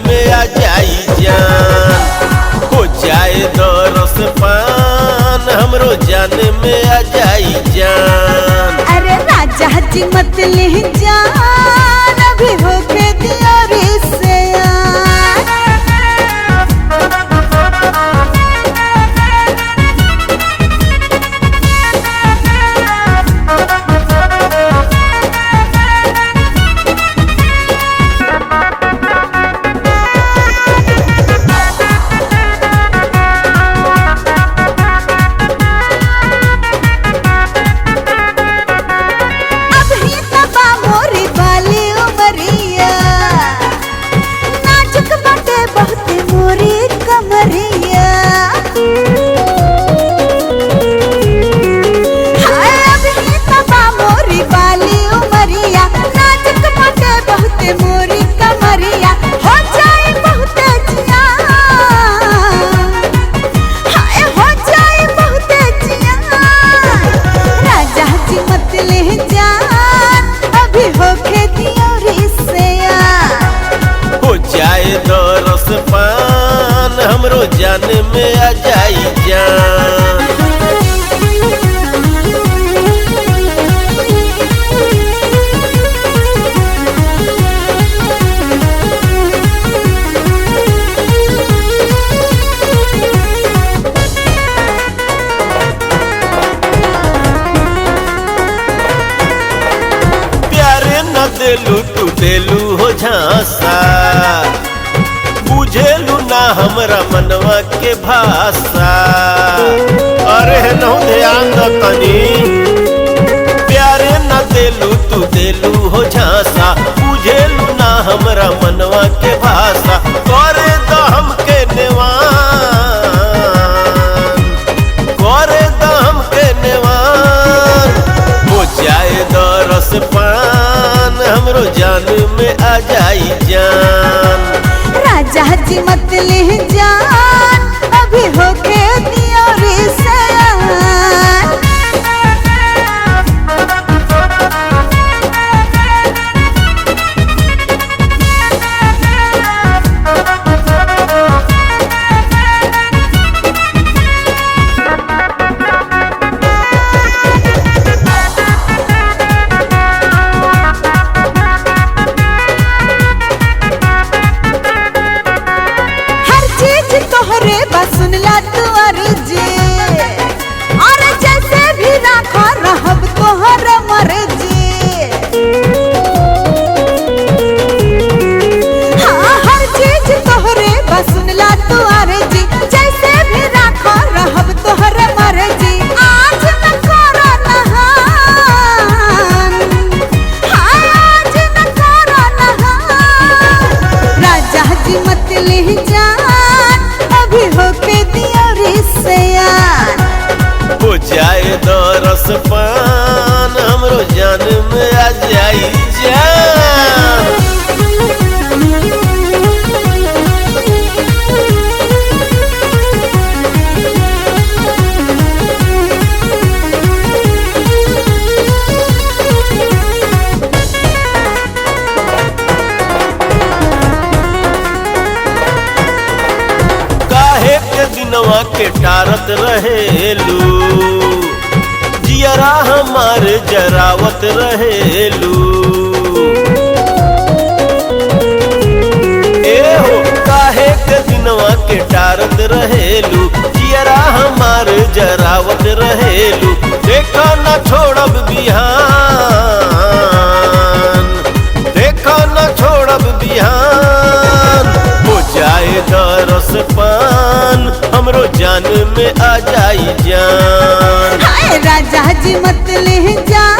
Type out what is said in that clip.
में आ जाई जान। हो जाए दरस पान हमरो जान में आ जाई जान। अरे राजा जी मत ले जान, अभी होके दिया रे से दरस पान हमरो जान में आ जाई जान। प्यारे न देलू तू देलू हो झांसा, बुझेलू ना हमरा मनवा के भाषा। अरे नौ ध्यान द तनी, प्यारे न देलू तू देलू हो झांसा, बुझेलू ना हमरा मनवा के भाषा। करे द हमके नेवान, करे द हमके नेवान। हो जाए दरस पान हमरो जान में आ जाई जान। राजा जी मत ले जान, अभी होके दिया रे सयान। तोहरे बस सुनला तू अर्जी, और जैसे भी राखा रहब तोहर मर्जी। हाँ हर चीज तोहरे बस सुनला तू अर्जी, जैसे भी राखा रहब तोहर मर्जी। आज न करो नहान, हाँ आज न करो नहान। राजा जी मत ले जान, अभी होके दिया रे सयान। हो जाए दरस पान हमरो जान में आ जाई जान। दिनवा के टारत रहेलू, जियरा हमार जरावत रहेलू। ए हो काहे के दिनवा के टारत रहेलू, जियरा हमार जरावत रहेलू। देखा न छोड़ब बिहान, देखा न छोड़ब बिहान। हो जाए दरस पान हमरो जान में आ जाई जान। हाय राजा जी मत ले जान।